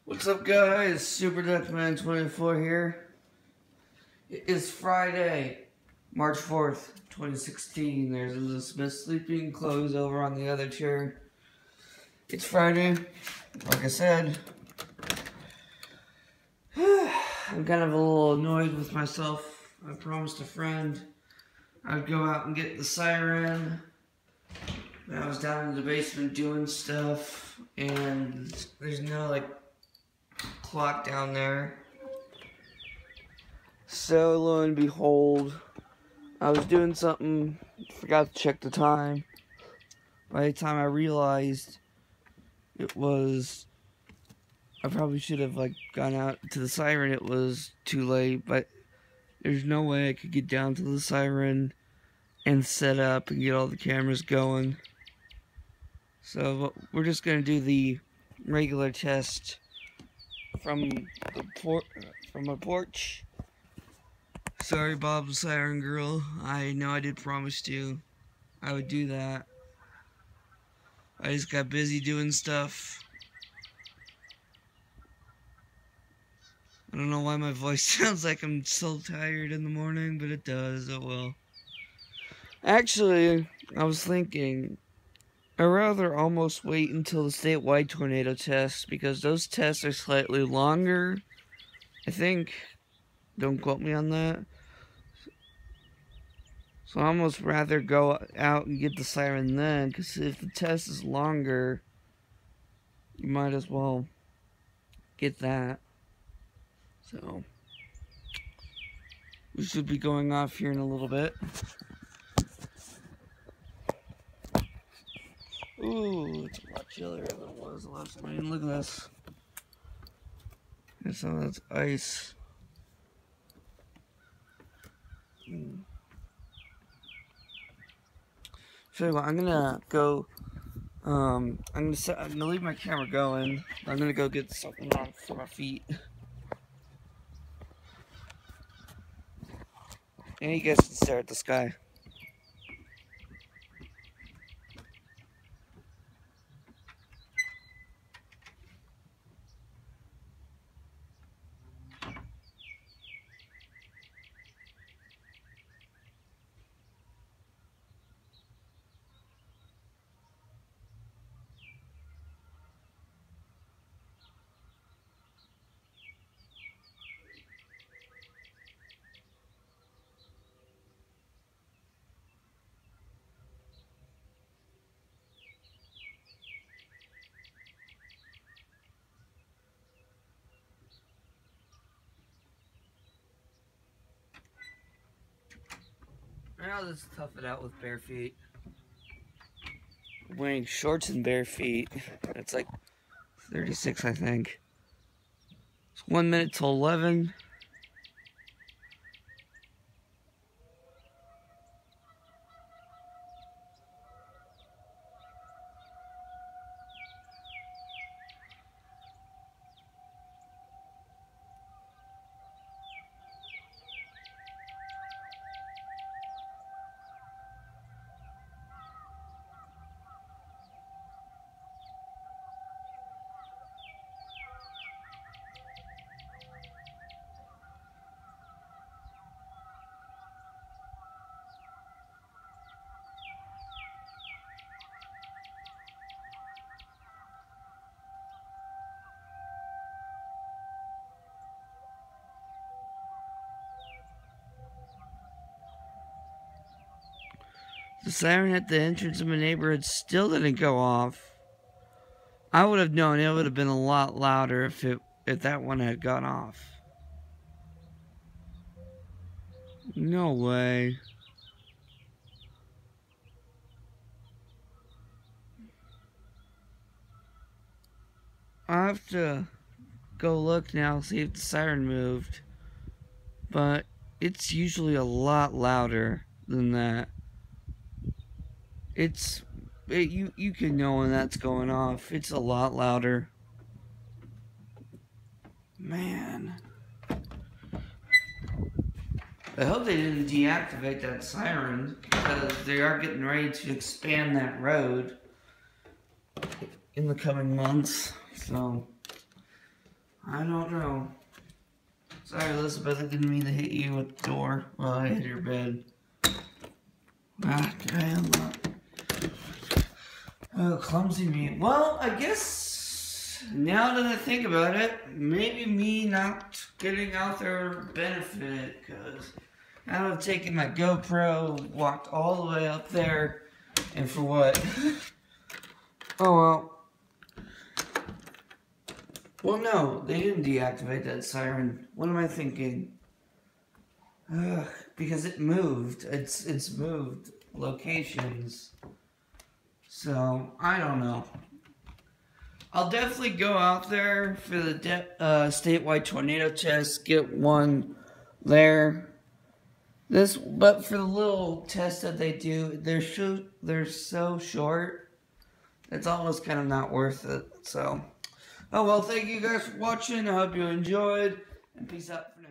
What's up, guys? Super Duckman 24 here. It is Friday, March 4th, 2016. There's Elizabeth sleeping, clothes over on the other chair. It's Friday, like I said. I'm kind of a little annoyed with myself. I promised a friend I'd go out and get the Siren. I was down in the basement doing stuff, and there's no, clock down there. So lo and behold, I was doing something, forgot to check the time. By the time I realized it was, I probably should have gone out to the Siren. It was too late, but there's no way I could get down to the Siren and set up and get all the cameras going. So we're just gonna do the regular test from my porch. Sorry, Bob the Siren Girl. I know I did promise you I would do that. I just got busy doing stuff. I don't know why my voice sounds like I'm so tired in the morning, but it does. Oh well. Actually, I was thinking I'd rather almost wait until the statewide tornado test, because those tests are slightly longer, I think. Don't quote me on that. So I almost rather go out and get the Siren then, because if the test is longer, you might as well get that. So we should be going off here in a little bit. Ooh, it's a lot chillier than it was last night. Look at this. And some of that's ice. So I'm gonna go. I'm gonna leave my camera going. I'm gonna go get something on for my feet. And you guys can stare at the sky. Now let's tough it out with bare feet. I'm wearing shorts and bare feet. It's like 36, I think. It's 1 minute till 11. The siren at the entrance of my neighborhood still didn't go off. I would have known it would have been a lot louder if that one had gone off. No way. I'll have to go look now, see if the siren moved. But it's usually a lot louder than that. You can know when that's going off. It's a lot louder. Man. I hope they didn't deactivate that siren, because they are getting ready to expand that road in the coming months. So I don't know. Sorry, Elizabeth, I didn't mean to hit you with the door while I hit your bed. Ah, grandma. Oh, clumsy me. Well, I guess now that I think about it, maybe me not getting out there benefited, because I would have taken my GoPro, walked all the way up there, and for what? Oh well. Well, no, they didn't deactivate that siren. What am I thinking? Ugh, because it moved. It's moved locations. So, I don't know. I'll definitely go out there for the statewide tornado test, get one there. But for the little tests that they do, they're so short. It's almost kind of not worth it. So, oh well, thank you guys for watching. I hope you enjoyed, and peace out for now.